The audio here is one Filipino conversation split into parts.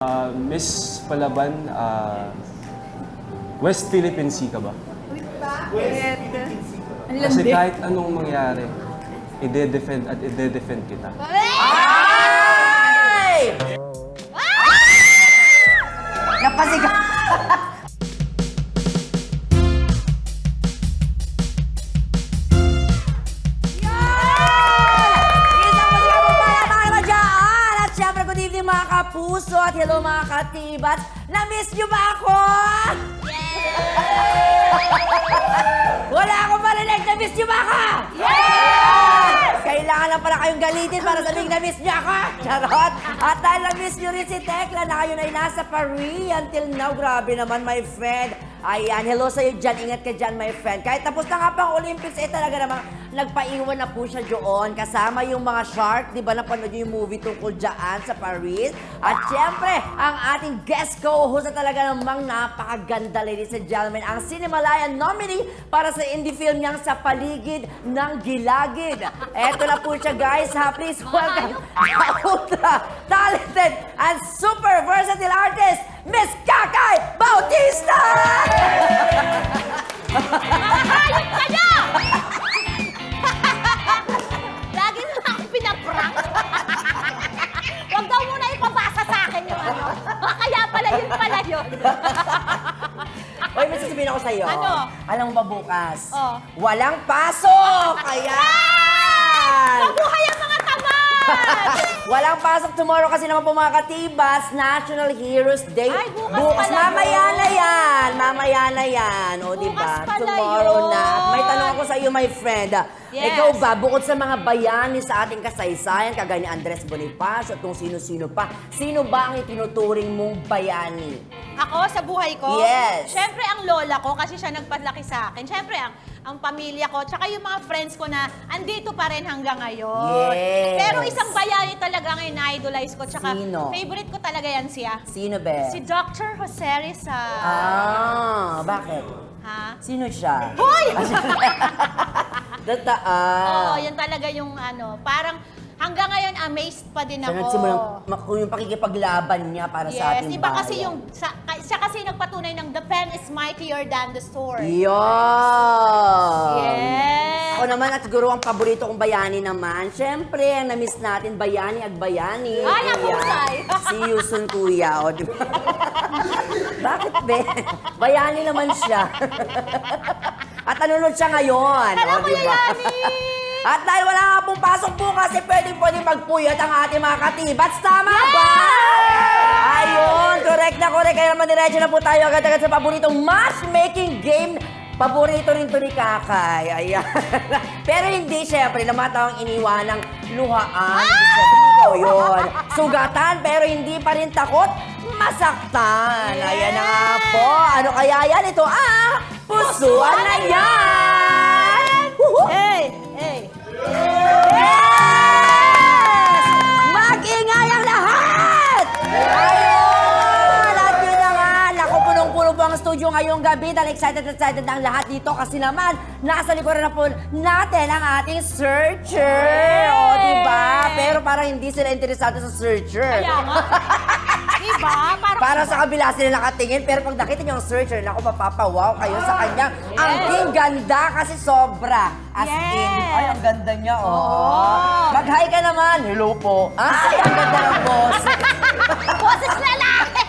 Miss Palaban, West Philippine Sea ka ba? Ang Kasi landi. kahit anong mangyari, ide-defend at ide-defend kita. Ay! Napasigaw. Good evening mga kapuso at hello mga katibats. Na-miss niyo ba ako? Wala akong marinig. Na-miss niyo ba ako? Yes! Kailangan lang pala kayong galitin para sabihin na-miss niyo ako. Charot! At dahil na-miss niyo rin si Tekla na ngayon ay nasa Paris until now. Grabe naman, my friend. Ayan, hello sa'yo dyan. Ingat ka dyan, my friend. Kahit tapos na nga pang Olympics, talaga namang nagpaiwan na po siya doon. Kasama yung mga shark, di ba napanood yung movie tungkol dyan sa Paris? At syempre, ang ating guest co-host na talaga namang napakaganda, ladies and gentlemen. Ang Cinemalayan nominee para sa indie film niyang Sa Paligid ng Gilagid. Eto na po siya, guys. Please welcome the ultra-talented and super versatile artist, Miss Kakay Bautista! Hayop ka na! Lagi na ako pinaprank. Huwag daw muna ipabasa sa akin yung ano. Kaya pala yun. Hoy, may sasabihin ako sa'yo. Ano? Alam mo ba bukas? Oh. Walang pasok! Ayan! Mabuhay ang mga tamad! Walang pasok tomorrow kasi naman po mga katibas, National Heroes Day. Ay, bukas pala mamaya yun. na yan. Mamaya na yan. O, di ba? Bukas pala Tomorrow yun. na. May tanong ako sa iyo, my friend. Yes. Ikaw ba, bukod sa mga bayani sa ating kasaysayan, kagaya ni Andres Bonifacio at kung sino-sino pa, sino ba ang itinuturing mong bayani? Ako, sa buhay ko? Yes. Siyempre, ang lola ko kasi siya nagpalaki sa akin. Siyempre, ang pamilya ko, tsaka yung mga friends ko na andito pa rin hanggang ngayon. Yes. Pero isang bayani talaga ngayon na-idolize ko. Tsaka Sino? favorite ko talaga yan siya. Sino ba? Si Dr. Jose Rizal. Bakit? Ha? Sino siya? Hoy! Oo, Oo, yan talaga yung ano, parang hanggang ngayon amazed pa din siya ako. nagsimulang yung pakikipaglaban niya para sa Yes, ating iba bayan. kasi yung, siya kasi nagpatunay ng the pen is mightier than the sword. Yun! Yes! Ako naman at siguro ang paborito kong bayani naman, syempre, ang na-miss natin, bayani at bayani. Ay, ang Kuya. husay. Si Yusun Kuya, o di ba? Bakit, be? Bayani naman siya. At nanonood siya ngayon. Alam o, mo, di ba? Yayani! At dahil wala nga pong pasok bukas, pwede magpuyat ang ating mga katibats. Tama ba? Ayun, correct na correct. Kaya naman diretso na po tayo agad-agad sa paboritong matchmaking game. Paborito rin to ni Kakay. Ayan. Pero hindi, syempre, namatawang iniwanang luhaan. Siyempre, ikaw yun. Sugatan, pero hindi pa rin takot masaktan. Ayan na nga po. Ano kaya yan? Ito, pusuan na yan! Woohoo! Hey! Hey! Yes! Mag-ingay ang lahat! Ayun! At yun na nga, naku, punong-puno po ang studio ngayong gabi dahil excited ang lahat dito kasi naman, nasa likuran na po natin ang ating searcher. O, diba? Pero parang hindi sila interesado sa searcher. Kaya nga. Diba? Para sa kabila sila nakatingin, pero pag nakita niyo ang searcher, naku, mapapawaw kayo sa kanya. Ang ganda kasi sobra. As in, ay, ang ganda niya, oh. Mag-hi ka naman. Hello po. Ay, ang ganda ng boss. Boses lalaki!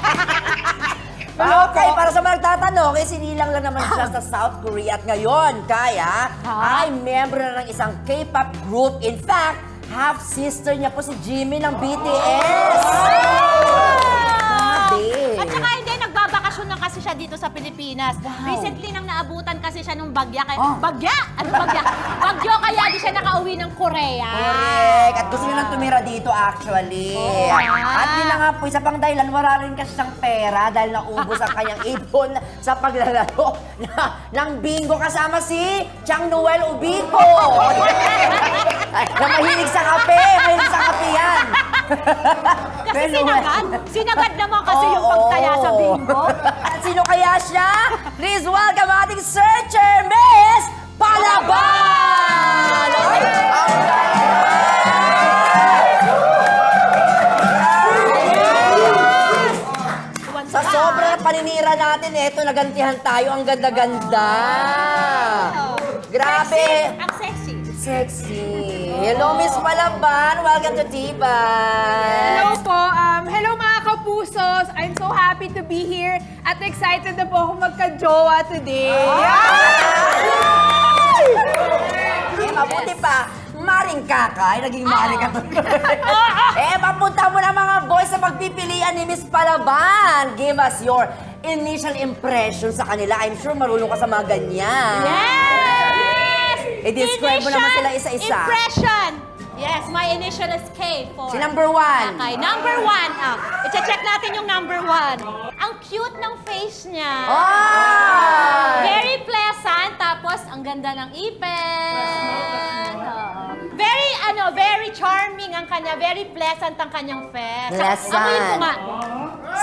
Okay, para sa mga nagtatanong, sinilang lang naman siya sa South Korea. At ngayon, kaya, ay member na ng isang K-pop group. In fact, half-sister niya po si Jimin ng BTS. At saka hindi, nagbabakasyon na kasi siya dito sa Pilipinas. Recently nang naabutan kasi siya nung bagya. Bagya? Ano bagya? Bagyo, kaya di siya nakauwi ng Korea. Correct. At gusto niya lang tumira dito actually. At yun na nga po, isa pang dahilan, wala rin kasi siyang pera dahil naubos ang kanyang ipon sa paglalaro ng bingo kasama si Chang Noel Ubico. Na mahilig sa kape. Mahilig sa kape yan. Kasi sinagad naman kasi yung pagtaya sa bingo. At sino kaya siya? Please welcome ating searcher, Miss Palaban! paninira natin. Eto, nagantihan tayo. Ang ganda-ganda. Grabe. Sexy. Ang sexy. Sexy. Hello, Miss Palaban. Welcome to Tibay. Hello po. Hello mga kapusos. I'm so happy to be here at excited na po ako magka-jowa today. Mabuti pa. Maring kakay. Naging maring ka papunta mo na mga boys sa pagpipilian ni Miss Palaban. Give us your initial impression sa kanila. I'm sure marunong ka sa mga ganyan. Yes! I-describe mo naman sila isa-isa. Impression! Yes, my initial is K for... Si number one. Okay, number one. I-check natin yung number one. Ang cute ng face niya. Oh! Very pleasant, tapos ang ganda ng ipin. Very charming ang kanya, very pleasant ang kanyang face. Pleasant. Amoyin ko nga.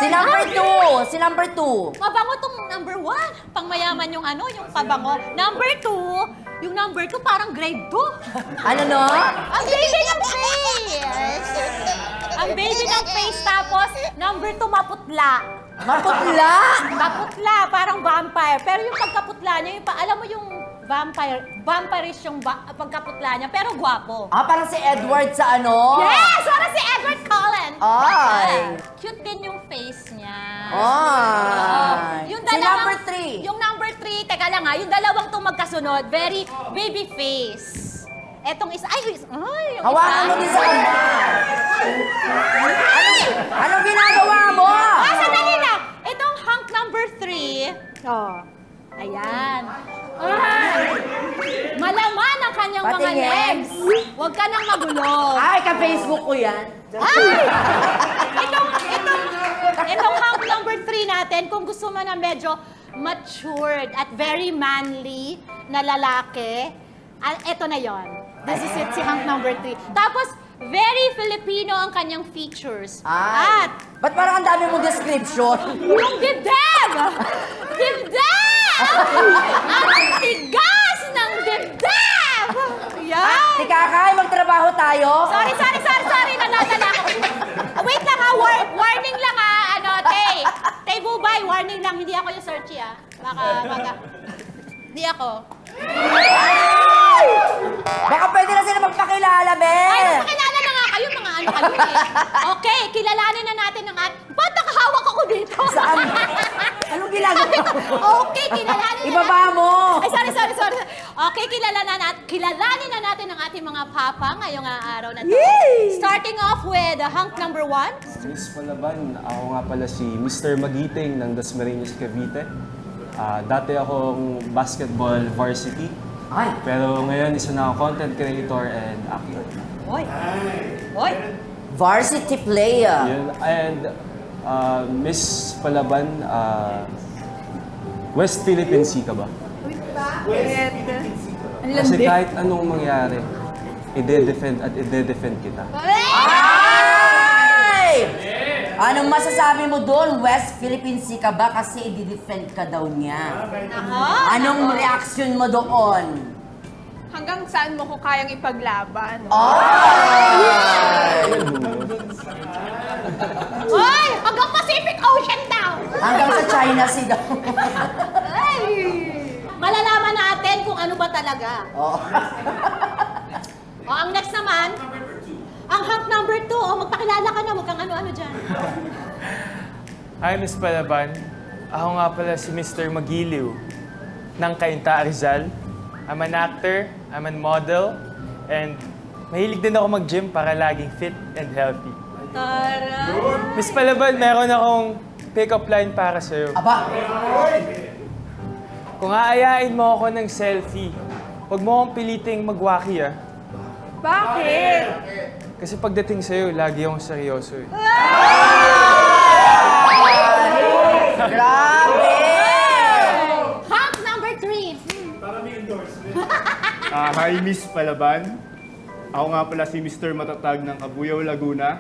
Si number two. Si number two. Mabango tong number one. Pangmayaman yung yung pabango. Number two, yung number two parang grade 2. Ano no? Ang baby ng face! Ang baby ng face, tapos number 2 maputla. Maputla. Maputla, parang vampire. Pero yung pagkaputla niya, alam mo yung vampirish yung pagkaputla niya, pero gwapo. Parang si Edward sa ano? Yes! Parang si Edward Cullen. Ay. Cute din yung face niya. Ay. Yung Si number dalawang- three. Yung number 3, teka lang yung dalawang itong magkasunod, very baby face. Etong isa, yung Hawakan mo din sa kanya. Anong ginagawa mo? Sandali lang! Itong hunk number 3, ayan. Malaman ang kanyang mga Patingin. legs. Huwag ka nang magulo. Ay, ka-Facebook ko yan. Itong hunk number 3 natin, kung gusto mo na medyo matured at very manly na lalaki, ito na yon. This is it, si hunk number 3. Tapos, very Filipino ang kanyang features. Ay. At Ba't parang ang dami mong description? yung dibdib! Dibdib! Ang tigas ng dibdib! Yan! Si Kakay, magtrabaho tayo. Sorry! Nanadala ako. Wait lang warning lang Tay. Tay Bubay, warning lang. Hindi ako yung searchy Baka. Hindi ako. Baka pwede na sila magpakilala, be. Ay, pakilala na nga kayo, mga kayo Okay, kilalanin na natin ang ba't nakahawak ako dito? Saan? Anong ginagawa mo? Okay, kilalanin na Ibaba mo. Ay, sorry. Okay, kilalanin na natin ang ating mga papa ngayong araw na to. Yay! Starting off with hunk number 1. Miss Palaban, ako nga pala si Mr. Magiting ng Dasmariñas, Cavite. Dati akong basketball varsity. Ay. Pero ngayon, isa na akong content creator and actor. Hoy! Varsity player. Yun. And Miss Palaban, West Philippine Sea ka ba? Kasi kahit anong mangyari, ide-defend kita. Ay! Anong masasabi mo doon? West Philippine Sea ka ba? Kasi i-defend ka daw niya. Anong reaction mo doon? Hanggang saan mo ko kayang ipaglaban? Hoy! Hanggang Pacific Ocean daw! Hanggang sa China Sea daw. Ay! Malalaman natin kung ano ba talaga. Ang next naman, ang hunk number 2. Magpakilala ka na, huwag kang ano-ano dyan. Hi, Miss Palaban. Ako nga pala si Mr. Magiliw ng Cainta Rizal. I'm an actor, I'm a model, and mahilig din ako mag-gym para laging fit and healthy. Tara! Miss Palaban, meron akong pick-up line para sa'yo. Aba, Kung aayain mo ako ng selfie, huwag mo akong piliting magwaki Bakit? Kasi pagdating sa'yo, lagi akong seryoso grabe! Hunk number 3. Hi, Miss Palaban. Ako nga pala si Mr. Matatag ng Cabuyao, Laguna.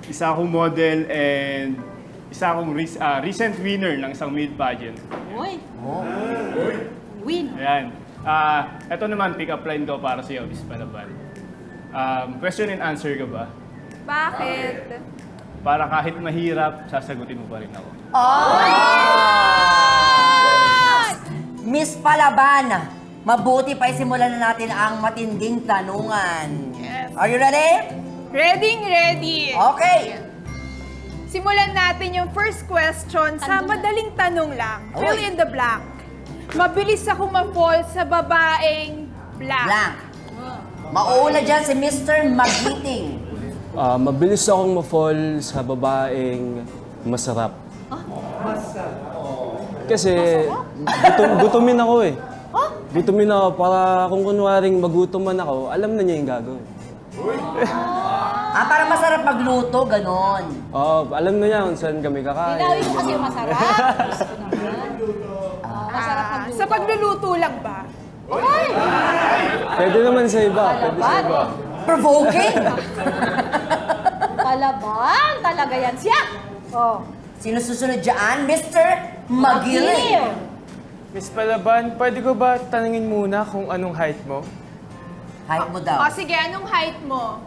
Isa akong model and isa akong recent winner ng isang maid pageant. Uy! Win! Ayan. Ito naman, pick-up line ko para sa iyo, Miss Palaban. Question and answer ka ba? Bakit? para kahit mahirap, sasagutin mo pa rin ako. Miss Palaban, mabuti pa isimulan na natin ang matinding tanungan. Yes. Are you ready? Ready. Okay. Simulan natin yung first question sa madaling tanong lang. Fill in the blank. Mabilis ako ma-fall sa babaeng blank. Blank. Mauuna dyan si Mr. Magiting. Mabilis akong ma-fall sa babaeng masarap. Kasi gutumin ako eh. Gutumin ako para kung kunwaring magutom man ako, alam na niya yung gagawin. Para masarap magluto, ganon. Alam na niya kung saan kami kakain. Ilawin mo kasi yung masarap. Gusto ko naman. Masarap ang luto. Sa pagluluto lang ba? Pwede naman sa iba. Pwede sa iba. Provoking. Palaban talaga yan siya. Oh. Sino susunod dyan? Mr. Magiling. Miss Palaban, pwede ko ba tanungin muna kung anong height mo? Height mo O daw. sige, anong height mo?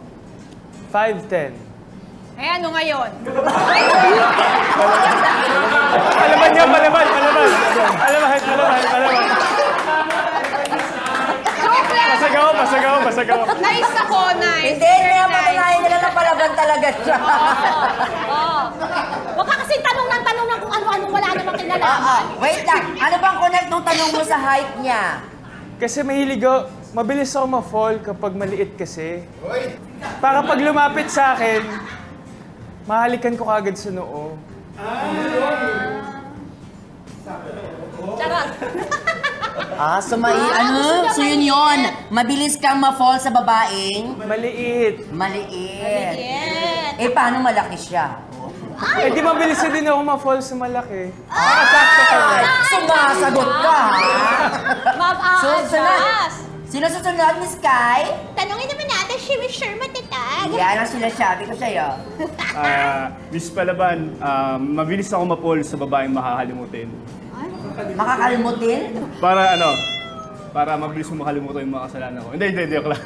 5'10". Eh, ano ngayon? Palaban niya, palaban. Pasagaw. Nice ako, nice. Hindi, kaya patunayan nila na Palaban talaga siya. Oh. Huwag ka kasi tanong ng kung ano-ano wala namang kinalaman. Wait lang. Ano bang connect nung tanong mo sa height niya? Kasi mabilis ako ma-fall kapag maliit kasi. Para pag lumapit sa akin, mahalikan ko kagad sa noo. Charot. So yun. Mabilis kang ma-fall sa babaeng Maliit. maliit. Yes. Eh, paano malaki siya? Eh di mabilis na din ako ma-fall sa malaki. Sumasagot ka, ha? Susunod. Mab-a-adjust. Sino susunod, Miss Kai? Tanungin naman natin si Mr. Matatag. Yan ang sinasabi ko sa'yo. Miss Palaban, mabilis ako ma-fall sa babaeng makakalimutin. Makakalimutin? Para mabilis mo makalimutan yung mga kasalanan ko. Hindi, joke lang.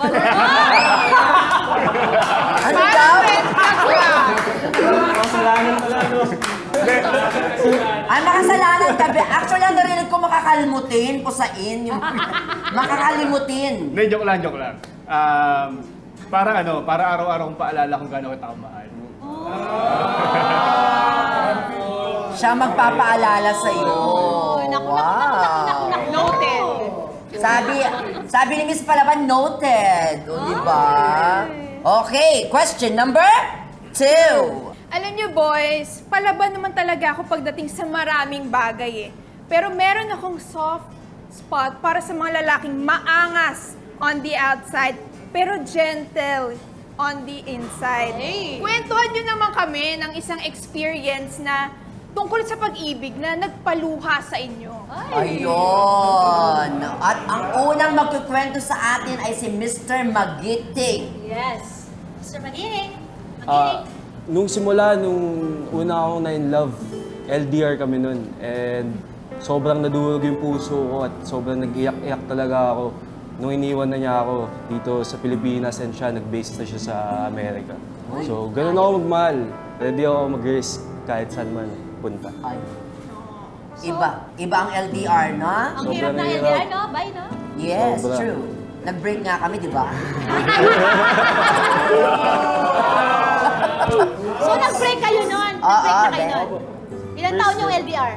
Ano daw? Ay, makasalanan ka. Actually, ang narinig ko makakalimutin, pusain, yung makakalimutin. Hindi, joke lang. Para araw-araw kong paalala kung gaano kita kamahal. Siya magpapaalala sa'yo. Naku. Noted. Sabi ni Miss Palaban, noted. O, di ba? Okay, question number 2. Alam niyo, boys, Palaban naman talaga ako pagdating sa maraming bagay eh. Pero meron akong soft spot para sa mga lalaking maangas on the outside, pero gentle on the inside. Kwentuhan niyo naman kami ng isang experience na tungkol sa pag-ibig na nagpaluha sa inyo. Ayun. At ang unang magkukwento sa atin ay si Mr. Magiting. Yes. Mr. Magiling. Nung una akong na-in love, LDR kami nun. And sobrang nadurog yung puso ko at sobrang nag-iyak-iyak talaga ako. Nung iniwan na niya ako dito sa Pilipinas and siya, nag-base na siya sa Amerika. So, ganun ako magmahal. Ready ako mag-risk kahit saan man punta. Ay. Iba ang LDR, no? Ang hirap ng Sobrang LDR, hirap. no? Bye, no? Yes, Sobra. true. Nag-break nga kami, di ba? So, nag-break kayo nun? Nag-break na kayo then. nun? Ilang taon yung LDR?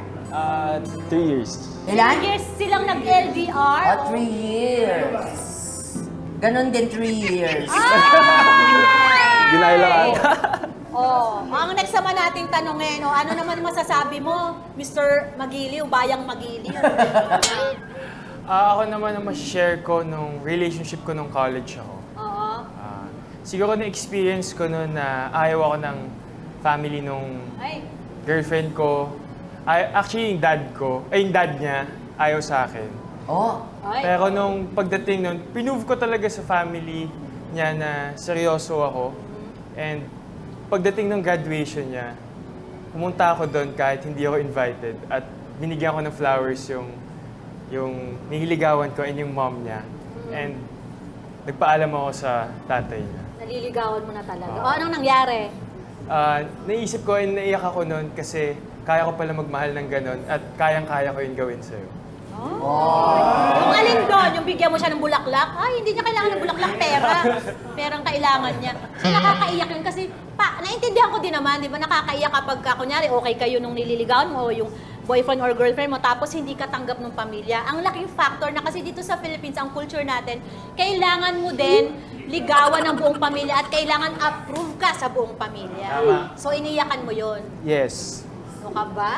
3 years. Ilan? 3 years silang nag-LDR? 3 years. Ganon din 3 years. Ginaya lang ata. Ang next naman nating tanongin, ano naman masasabi mo, Mr. Magiliw, Bayang Magiliw? Ako naman ang share ko nung relationship ko nung college ako. Oo. Siguro na-experience ko noon na ayaw ako ng family nung Ay, girlfriend ko. Actually, yung dad niya, ayaw sa akin. Oh. ay. Pero nung pagdating nun, pinove ko talaga sa family niya na seryoso ako. And pagdating ng graduation niya, pumunta ako doon kahit hindi ako invited. At binigyan ko ng flowers yung nihiligawan ko and yung mom niya. And nagpaalam ako sa tatay niya. Naliligawan mo na talaga. O, anong nangyari? Naisip ko, naiyak ako noon kasi kaya ko pala magmahal ng ganon at kayang-kaya ko yung gawin sa'yo. Yung alin doon, yung bigyan mo siya ng bulaklak, ay, hindi niya kailangan ng bulaklak, pera. Perang kailangan niya. So, nakakaiyak yun kasi, naintindihan ko din naman, di ba, nakakaiyak kapag, kunyari, okay kayo nung nililigawan mo o yung boyfriend or girlfriend mo, tapos hindi ka tanggap ng pamilya. Ang laking factor na kasi dito sa Philippines, ang culture natin, kailangan mo din ligawan ng buong pamilya at kailangan approve ka sa buong pamilya. Tama. So, iniyakan mo yun. Yes. Ano ka ba?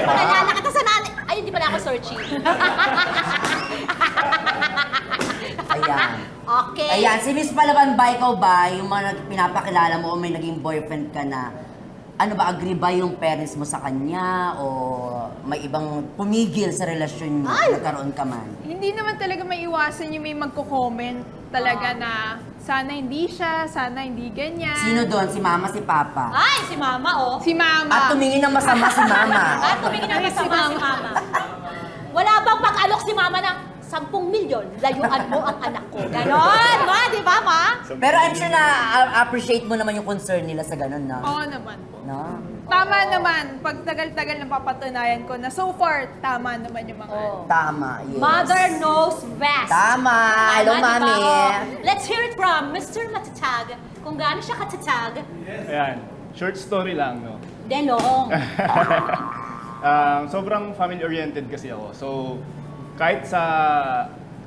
Pakilala kita sa nanay. Ay, hindi pala ako searching. Ayan. Okay. Ayan, si Miss Palaban ba, ikaw ba, yung mga pinapakilala mo o may naging boyfriend ka na, ano ba, agree ba yung parents mo sa kanya o may ibang pumigil sa relasyon niyo, nagkaroon ka man? Hindi naman talaga may iwasan yung may magko-comment talaga na sana hindi siya, sana hindi ganyan. Sino doon? Si mama, si papa? Ay, si mama, oh. Si mama. At tumingin ng masama si mama. At tumingin ang masama si mama. Wala bang pag-alok si mama ng 10 milyon, layuan mo ang anak ko. Ganon, ma, di ba, ma? Pero I'm sure na appreciate mo naman yung concern nila sa ganun, no? Oo naman po. No? Tama naman, pag tagal-tagal na papatunayan ko na so far, tama naman yung mga Oh. Tama, yes. Mother knows best. Tama. Hello, Tama, di ba? mami. Oh, let's hear it from Mr. Matatag. Kung gaano siya katatag, Ayan, short story lang, no? then long. Sobrang family-oriented kasi ako. So, kahit sa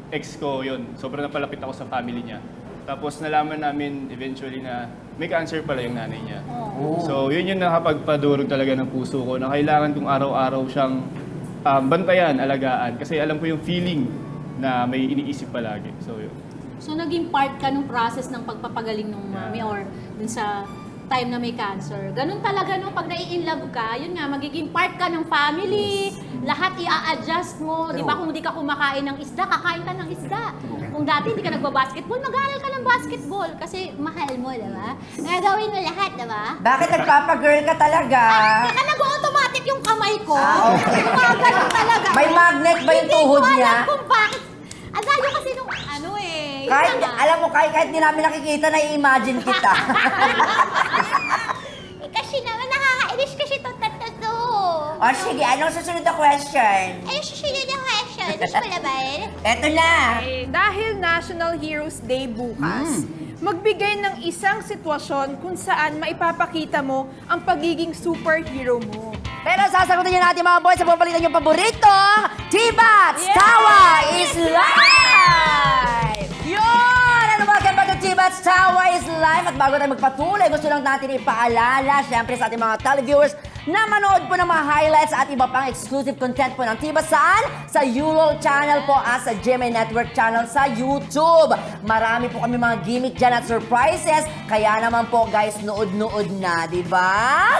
ex ko yun, sobrang napalapit ako sa family niya. Tapos nalaman namin eventually na may cancer pala yung nanay niya. So, yun yung nakapagpadurog talaga ng puso ko na kailangan kong araw-araw siyang bantayan, alagaan. Kasi alam ko yung feeling na may iniisip palagi. So, yun. So, naging part ka nung process ng pagpapagaling ng mami or dun sa time na may cancer. Ganun talaga no, pag nai-inlove ka, yun nga, magiging part ka ng family, lahat i-a-adjust mo, di ba? Kung di ka kumakain ng isda, kakain ka ng isda. Kung dati hindi ka nagbabasketball, mag-aaral ka ng basketball kasi mahal mo, di ba? Gagawin mo lahat, di ba? Bakit nagpapagirl ka talaga? Teka, nag-automatic yung kamay ko. Okay. Gumagano talaga. May magnet ba yung tuhod Hindi ko niya? alam kung bakit. Ang layo kasi nung ano eh. yun Kahit, na nga. alam mo, kahit di namin nakikita, nai-imagine kita. Kasi naman nakakainis kasi itong tatlo to. O sige, anong susunod na question? Ay, susunod na question. Gusto mo na ba eh? Eto na. Dahil National Heroes Day bukas, magbigay ng isang sitwasyon kung saan maipapakita mo ang pagiging superhero mo. Pero sasagutin niyo natin mga boys sa pupalitan yung paboritong T-Bats Tawa is Live! Yun! Ano ba ba ng T-Bats Tawa is Live? At bago tayo magpatuloy, gusto lang natin ipaalala, syempre sa ating mga televiewers, na manood po ng mga highlights at iba pang exclusive content po ng T-Bats saan? Sa ULOL channel po at sa GMA Network channel sa YouTube. Marami po kami mga gimmick dyan at surprises, kaya naman po guys, nood-nood na, di ba?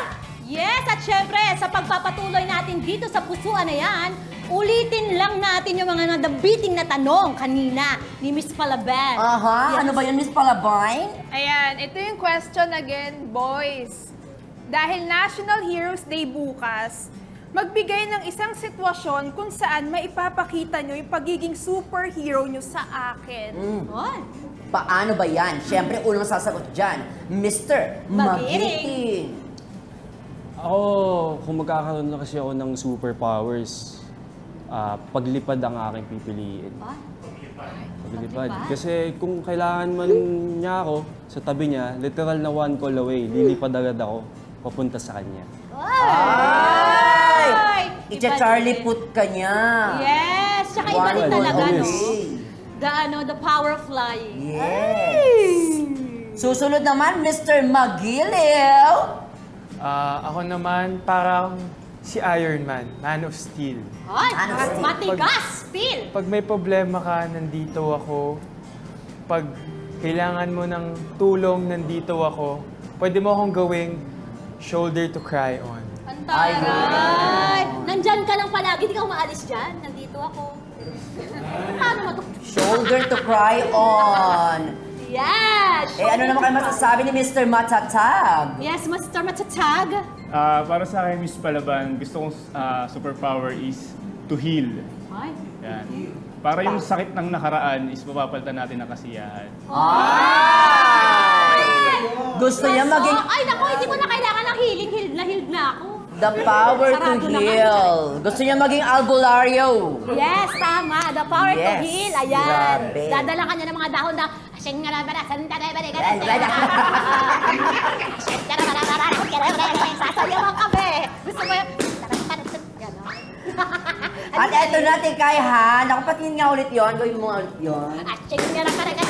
Yes, at syempre, sa pagpapatuloy natin dito sa pusuan na yan, ulitin lang natin yung mga nadabiting na tanong kanina ni Miss Palaban. Aha, Yes. ano ba yun, Miss Palabay? Ayan, ito yung question again, boys. Dahil National Heroes Day bukas, magbigay ng isang sitwasyon kung saan maipapakita nyo yung pagiging superhero nyo sa akin. Oy. Paano ba yan? Siyempre, unang sasagot dyan, Mr. Magiting. Ako, kung magkakaroon na kasi ako ng superpowers, paglipad ang aking pipiliin. Ay. Paglipad. Kasi kung kailangan man niya ako sa tabi niya, literal na one call away, lilipad agad ako papunta sa kanya. Ay! Ay! Icha-Charlie put ka niya. Yes! Tsaka iba One rin call talaga, no? away. The power of flying. Yes. Susunod naman, Mr. Magiliw. Ako naman, parang si Iron Man, Man of Steel. Ay! Ano, Steve? Matigas! Steel! Pag may problema ka, nandito ako. Pag kailangan mo ng tulong, nandito ako. Pwede mo akong gawing shoulder to cry on. Ang taray! Nandyan ka lang palagi, di ka umaalis dyan. Nandito ako. Paano mo to? Shoulder to cry on. Yes! Eh, ano naman kayo masasabi ni Mr. Matatag? Yes, Mr. Matatag. Para sa akin, Miss Palaban, gusto kong superpower is to heal. Ay. Yan. Para yung sakit ng nakaraan is mapapalitan natin ng kasiyahan. Ay! Gusto niya maging Ay, naku, hindi ko na kailangan ng healing. Healed na ako. the power to Sarado naman. heal. Gusto niya maging albularyo. Yes, tama. The power to Yes. heal. Ayan. Grabe. Dadala ka niya ng mga dahon na asing nga na ba na sandali ba sasayawan kami. Gusto mo yun? Ganon. At eto na, Tikay, ha? Naku, patingin nga ulit yon. Gawin mo ulit yon. Asing nga na talaga.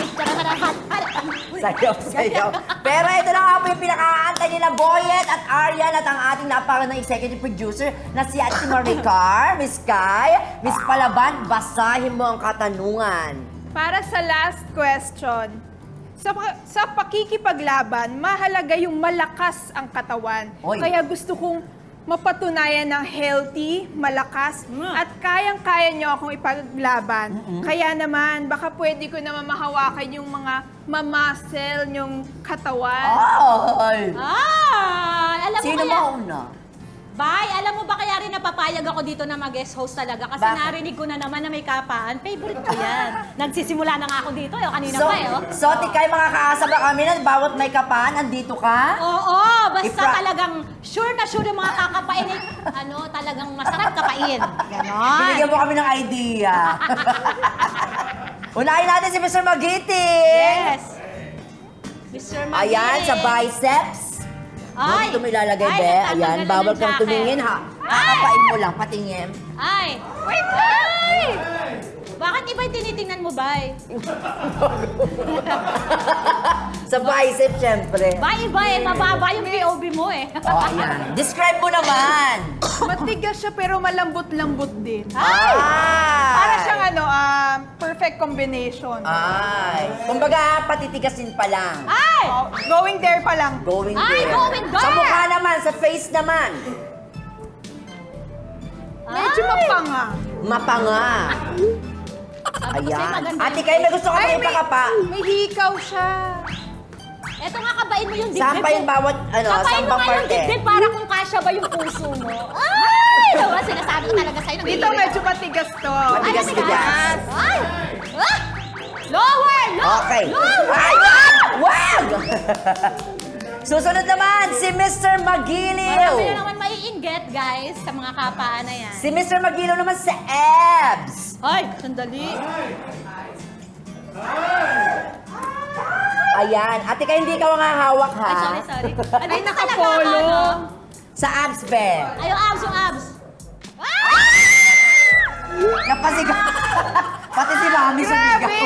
Sayaw, sayaw. Pero ito na nga po yung pinakaantay nila Boyet at Arian at ang ating napaka ng executive producer na si Ate Maricar, Miss Kai, Miss Palaban, basahin mo ang katanungan. Para sa last question, sa pakikipaglaban, mahalaga yung malakas ang katawan. Oy. Kaya gusto kong mapatunayan ng healthy, malakas, at kayang-kaya nyo akong ipaglaban. Kaya naman, baka pwede ko naman mahawakan yung mga mamuscle nyong katawan. Ay! Alam mo Sino kaya, mauna? Bay, alam mo ba kaya rin napapayag ako dito na mag-guest host talaga? Kasi Bakit? narinig ko na naman na may kapaan. Favorite ko yan. Nagsisimula na nga ako dito. Kanina So, pa eh. Oh. so Tikay, makakaasa ba kami na bawat may kapaan, andito ka? Oo, basta Ipra- talagang sure na sure yung mga kakapain eh, talagang masarap kapain. Ganon. Binigyan mo kami ng idea. Unahin natin si Mr. Magiting. Yes. Mr. Maggie. Ayan, sa biceps. Ay. Dito mo ilalagay, Ay, be. nagtatanggalan Ayan, bawal ng kang jacket. tumingin, ha? Kakapain mo lang, patingin. Ay. Wait. Ay. Bakit iba yung tinitingnan mo, Bay? Sa biceps, syempre. Bay, iba eh. Mababa yung POV mo eh. Oh, ayan. Describe mo naman. Matigas siya pero malambot-lambot din. Ay. Para siyang perfect combination. Ay. Kumbaga, patitigasin pa lang. Ay. Oh, going there pa lang. Going Ay, there. going there. Sa mukha naman, sa face naman. Medyo Ay. mapanga. Mapanga. Sabi ko sa'yo, Ayan. maganda Ate, yung- kayo may gusto ka pa Ay, yung pakapa. may hikaw siya. Eto nga, kabain mo yung dibdib. Saan pa yung bawat, Kabain mo saan nga pang yung parte? dibdib para kung kasya ba yung puso mo. Ay! Diba, sinasabi ko talaga sa'yo. Dito medyo matigas to. Matigas-tigas. Ay! Ah! Lower! Lower! Okay. Lower! Ay, wag! Wag! Susunod naman, si Mr. Marami Magiliw. na naman maiinggit, guys, sa mga kapaan na yan. Si Mr. Magiliw naman sa abs. Ay, sandali. Ayan. Ate, kayo hindi ka hawak, ha? Ay, sorry. Ay, nakapolo. Sa abs, be. Ay, yung abs, yung abs. Napasigaw. Pati si Mami sumigaw. Grabe!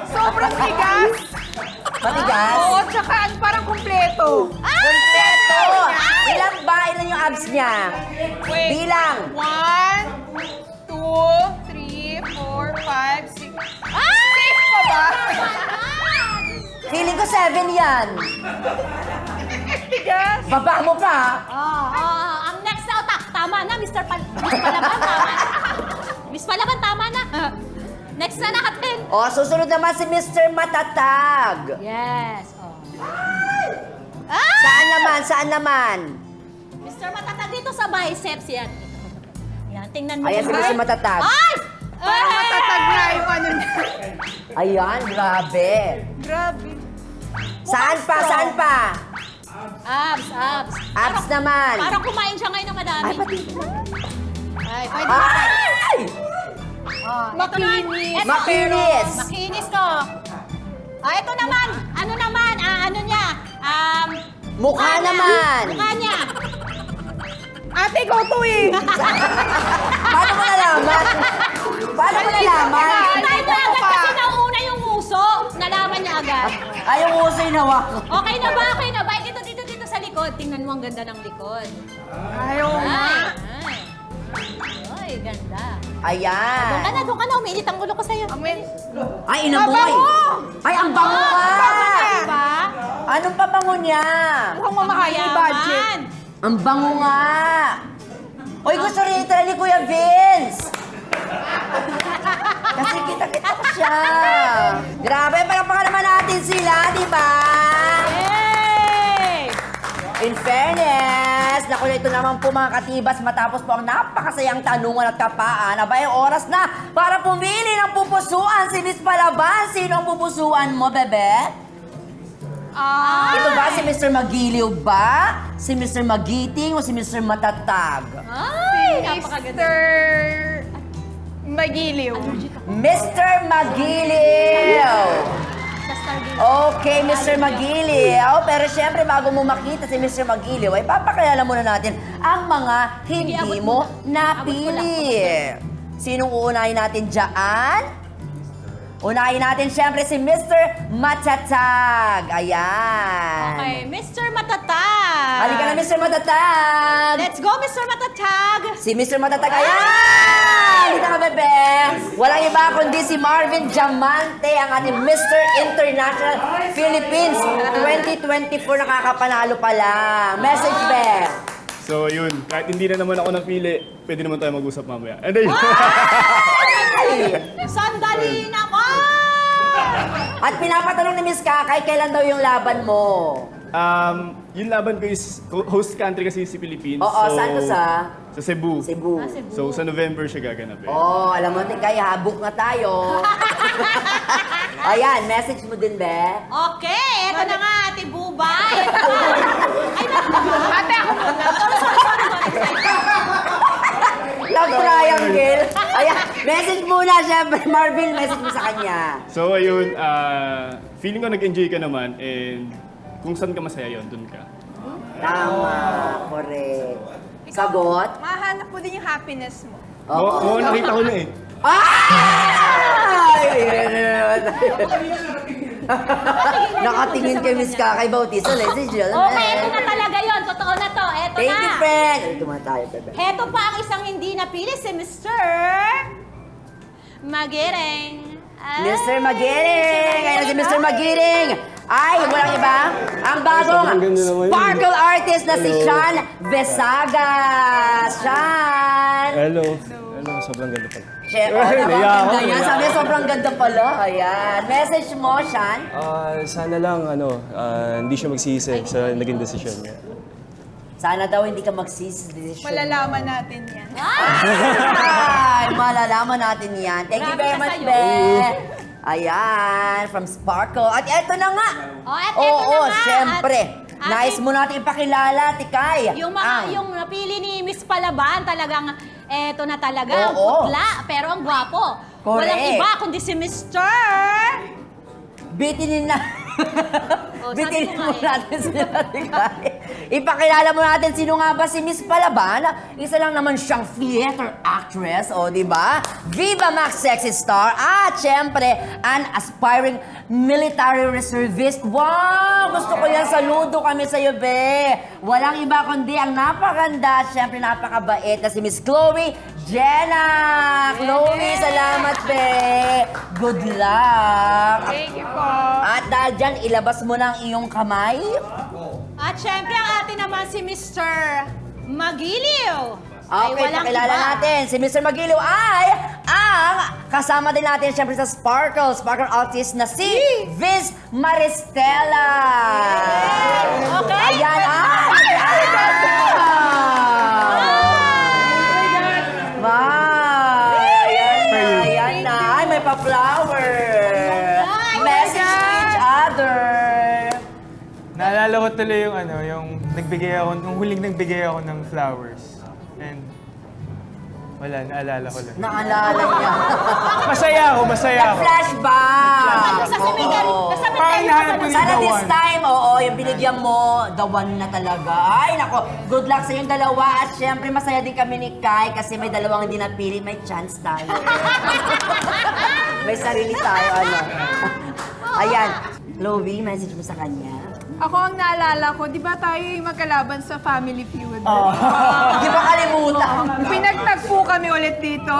Sobrang tigas. Matigas. Oo, tsaka parang kumpleto. Kompleto. Ilan ba? Ilan yung abs niya? Wait. Bilang. 1, 2, 3, 4, 5, 6. Safe pa ba? Feeling ko 7 yan. Tigas. Baba mo pa. Ang next na utak. Tama na, Miss Palaban, tama na. Miss Palaban, tama na. Next na natin. O, susunod naman si Mr. Matatag. Yes. Oh. Saan naman? Saan naman? Mr. Matatag dito sa biceps yan. Yan, tingnan mo. Ayan si Mr. Matatag. Ay! Parang matatag na yung ano niya. Ayan, grabe. Grabe. Saan pa? Saan pa? Abs, abs. Abs naman. Parang kumain siya ngayon ng madami. Ay, pati. Ay, pwede. Ay! Makinis. Ito, Makinis. Makinis to. Ito naman. Ano naman? Ano niya? Mukha niya. naman. Mukha niya. Ate, go to eh. Paano mo nalaman? Paano mo nalaman? Tayo ko agad kasi nauna yung uso. Nalaman niya agad. Ay, yung uso yung hawak. Okay na ba? Okay na ba? Dito sa likod. Tingnan mo ang ganda ng likod. Ayaw nga. Ay. Ay, ganda. Ayan. Doon ka na. Umiinit ang ulo ko sa'yo. Ay, inamoy. Ay, ang bango nga. Diba? Anong pabango niya? Mukhang mamahal yung budget. Mayaman. Ang bango nga. Uy, gusto rin ito ni Kuya Vince. Kasi kita-kita ko siya. Grabe, palakpakan naman natin sila, di ba? Yay! In fairness, naku, ito naman po mga katibas, matapos po ang napakasayang tanungan at kapaan, abay, oras na para pumili ng pupusuan si Miss Palaban. Sino ang pupusuan mo, bebe? Ito ba si Mr. Magiliw ba? Si Mr. Magiting o si Mr. Matatag? Ay, napakaganda. Mr. Magiliw. Mr. Magiliw! Sa Stargate. Okay, Mr. Magiliw. Pero syempre, bago mo makita si Mr. Magiliw, ay papakilala muna natin ang mga hindi Sige, abot mo mo. napili. Sinong uunahin natin dyan? Unahin natin syempre si Mr. Matatag. Ayan. Okay, Mr. Matatag. Halika na, Mr. Matatag. Let's go, Mr. Matatag. Si Mr. Matatag, ayan! Halika ka, bebe! Walang iba kundi si Marvin Diamante, ang ating Mr. International Philippines 2024, nakakapanalo pa lang. Message, be! So yun, kahit hindi na naman ako napili, pwede naman tayo mag-usap mamaya. And then, Sandali naman! At pinapatanong ni Miss Kakay, kailan daw yung laban mo? yung laban ko is host country kasi si Philippines. Oo, saan to sa? Sa Cebu. Cebu. So sa November siya gaganapin. Oh, alam mo, Tikay, habok na tayo. Ayan, message mo din, be. Okay, eto na nga, Ate Buba. Eto na. Ay, ate, ako muna. Sorry. Love triangle. Ayan, message muna, syempre. Marvin, message mo sa kanya. So ayun, feeling ko nag-enjoy ka naman and kung saan ka masaya yun, dun ka. Tama, correct. Sagot? Mahanap mo din yung happiness mo. Oo, nakita ko na eh. Ay! Nakatingin kay Miss Kakay Bautista. Ladies and gentlemen. Okay, eto na talaga yon. Totoo na to. Eto Thank na. you, friend. Ito muna tayo, bebe. Heto pa ang isang hindi napili, si Mr. Magiring. Ay, Mr. Magiring! Ayan si Mr. Magiring! Ay, walang iba. Ang bagong Sobrang ganda naman yun. sparkle artist na si Hello. Sean Vesagas. Sean! Hello. Hello, sobrang ganda pala. Napakaganda ako, yan. naiyak Sabi, sobrang ganda pala. Ayan. Message mo, Sean? Sana lang, hindi siya magsisi sa naging desisyon niya. Sana daw hindi ka magsisi-desisyon. Malalaman natin yan. Ay, malalaman natin yan. Thank you Grabe very ka much, sa'yo. Be. Ayan, from Sparkle. At eto na nga. Oh, at eto Oo, na nga. syempre. At- Nais mo natin ipakilala, Tikay. Yung napili ni Miss Palaban, talagang eto na talaga. Ang Oo. putla, pero ang gwapo. Correct. Walang iba kundi si Mr. Bitinin na. Oh, sabi Bitinin ko mo nga natin sila, Tikay. Ipakilala mo natin sino nga ba si Miss Palaban. Isa lang naman siyang theater actress, o di ba? Viva Max Sexy Star. At syempre, an aspiring military reservist. Wow! Gusto ko yan. Saludo kami sa'yo, be. Walang iba kundi ang napakaganda at syempre napakabait na si Miss Chloe Jenna. Chloe, salamat, be. Good luck. Thank you po. At dahil dyan, ilabas mo na ang iyong kamay. At syempre, ang atin naman si Mr. Magiliw. Ay, Okay, walang pakilala iba. natin. Si Mr. Magiliw ay ang kasama din natin syempre sa Sparkle artist na si Viz Maristela. Okay. Ayan, Ayan na. Ay, may pa-flower. Ay, Message to each other. Naalala ko tuloy yung nung huling nagbigay ako ng flowers. And wala, naalala ko lang. Naalala niya. Masaya ako. Flashback. Sa cemetery. Oo. Sa cemetery. Parang hinahanap ko Sana The this one. time, yung binigyan mo, the one na talaga. Ay, nako, good luck sa yung dalawa. At syempre, masaya din kami ni Kai kasi may dalawang hindi napili, may chance tayo. May sarili tayo, Ayan. Chloe, message mo sa kanya. Ako ang naalala ko, di ba tayo yung magkalaban sa Family Feud? Hindi ba kalimutan? Pinagtagpo kami ulit dito.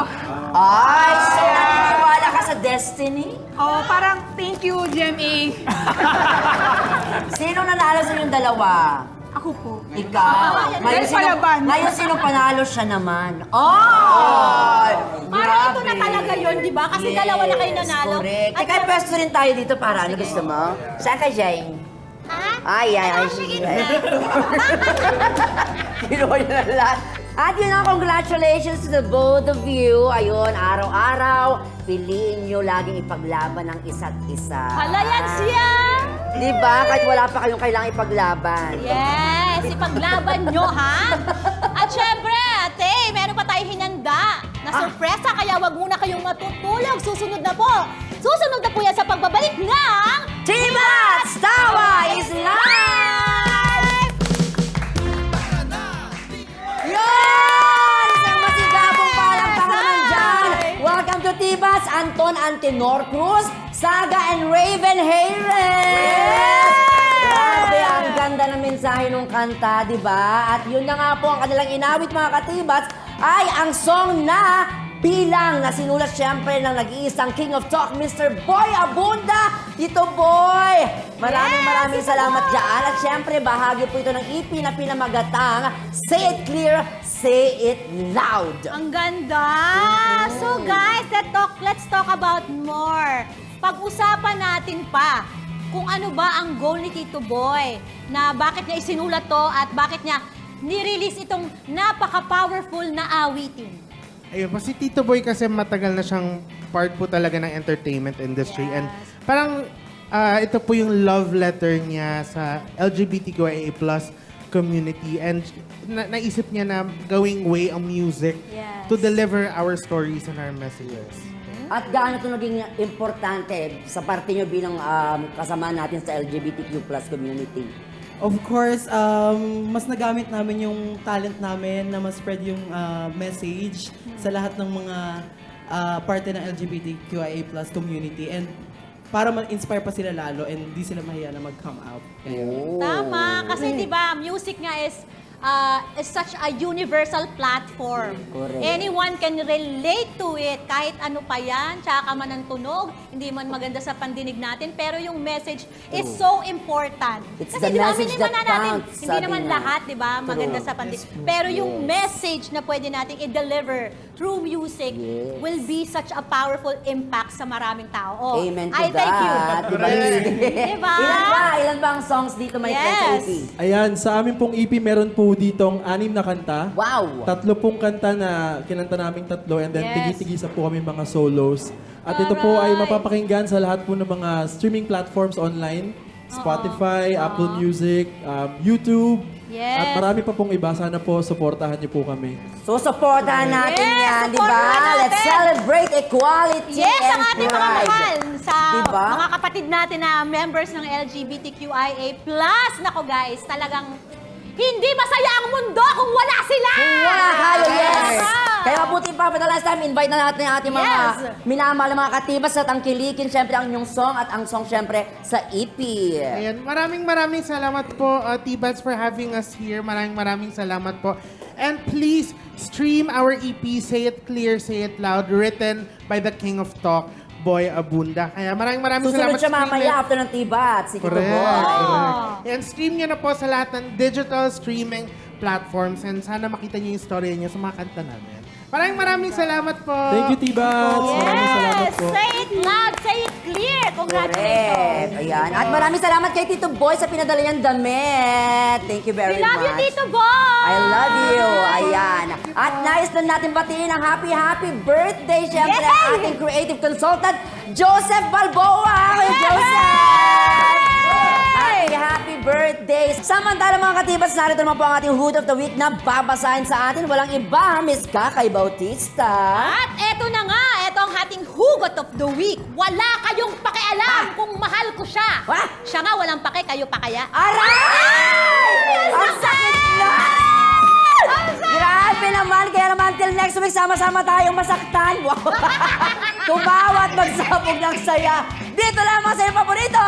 Ay, so naniniwala ka sa destiny? Oh, parang thank you, GMA. Sino nanalo sa yung dalawa? Ako po. Ikaw. Dahil palaban. Ngayon sino panalo siya naman? Oh! Parang ito na talaga yun, di ba? Kasi dalawa na kayo nanalo. Correct. At Teka, pwesto rin tayo dito para ano gusto mo? Saan ka, Jane? Ha? Ay, Sige sige. na. Kinuha niya na lahat. At yun ang congratulations to the both of you. Ayun, araw-araw, piliin nyo laging ipaglaban ang isa't isa. Hala yan siya! Diba? Kahit wala pa kayong kailangang ipaglaban. Yes, ipaglaban nyo, ha? At syempre, ate, meron pa tayo hinanda na sorpresa, kaya wag muna kayong matutulog. Susunod na po yan sa pagbabalik ng... Tibats Tawa is live! Yun! Isang masigabong palakpakan naman dyan. Welcome to Tibats, Anton Antenor Cruz, Saga and Raven Hayres! Grabe, ang ganda ng mensahe ng kanta, di ba? At yun na nga po ang kanilang inawit, mga katibats, ay ang song na Bilang na sinulat siyempre ng nag-iisang King of Talk, Mr. Boy Abunda. Tito Boy, maraming salamat dyan. At siyempre, bahagi po ito ng EP na pinamagatang Say It Clear, Say It Loud. Ang ganda! So guys, let's talk about more. Pag-usapan natin pa kung ano ba ang goal ni Tito Boy, na bakit niya isinulat to at bakit niya ni-release itong napaka-powerful na awitin. Ayun, si Tito Boy kasi matagal na siyang part po talaga ng entertainment industry. And parang ito po yung love letter niya sa LGBTQIA+ community. And naisip niya na gawing way ang music to deliver our stories and our messages. At gaano ito naging importante sa parte nyo bilang kasama natin sa LGBTQ+ community? Of course, mas nagamit namin yung talent namin na mas spread yung message sa lahat ng mga parte ng LGBTQIA+ community, and para ma-inspire pa sila lalo and di sila mahiya na mag-come out. Tama, kasi 'di ba, music nga is such a universal platform. Correct. Anyone can relate to it, kahit ano pa yan, tsaka man ang tunog, hindi man maganda sa pandinig natin, pero yung message is so important. It's Kasi the di ba, message hindi that naman natin, counts, hindi sabi naman nga. lahat, di ba, maganda True. sa pandinig. Pero yung message na pwede nating i-deliver through music Yes. will be such a powerful impact sa maraming tao. Oh, Amen to I that. thank you. Diba? Diba? Ilan ba ang songs dito, my friend, sa Yes. EP? Ayan, sa aming pong EP, meron po ditong 6 na kanta. Wow! 3 pong kanta na kinanta naming 3, and then Yes. tigi-tigisa po kami mga solos. At ito po ay mapapakinggan sa lahat po ng mga streaming platforms online. Spotify, Apple Music, YouTube. Yes. At marami pa pong iba. Sana po, supportahan niyo po kami. So, supportahan natin Yes, yan, di ba? supportahan natin. Let's celebrate equality Yes, and ang ating mga pride. mahal sa Diba? mga kapatid natin na members ng LGBTQIA+. Nako guys, talagang hindi masaya ang mundo kung wala sila! Kung wala kayo, yes! Ah. Kaya mabuti pa, the last time, invite na natin ang ating mga Yes. minamahal na mga katibas at ang kilikin, syempre ang inyong song at ang song syempre sa EP. Ayan, maraming salamat po, T-Bats, for having us here. Maraming salamat po. And please, stream our EP, Say It Clear, Say It Loud, written by the King of Talk, Boy Abunda. Kaya maraming Susunod salamat. siya Streamer. mamaya after ng Tibat, si Tito Correct. Boy. Correct. And stream nyo na po sa lahat ng digital streaming platforms, and sana makita nyo yung story nyo sa mga kanta namin. Maraming salamat po. Thank you, Tibats! Maraming salamat Yes! po. Say it loud, say it clear! Correct. Congratulations! Ayan. At maraming salamat kay Tito Boy sa pinadala niyang damit. Thank you very We love you, much. Tito Boy! I love you. Ayan. At nais na natin batiin ang happy birthday, syempre, Yay! ang ating creative consultant, Joseph Balboa. Kuya Joseph! Happy birthday! Samantala mga katibas, narito naman po ang ating Hood of the Week na babasahin sa atin. Walang iba, Miss Kakay Bautista. At eto na nga, eto ang ating Hugot of the Week. Wala kayong pakialam kung mahal ko siya. What? Siya nga walang pake, kayo pa kaya? Aray! Ang sakit na! Grabe naman! Kaya naman, till next week, sama-sama tayong masaktan. Wow! Tumawa at magsabog ng saya. Dito lamang sa iyong paborito,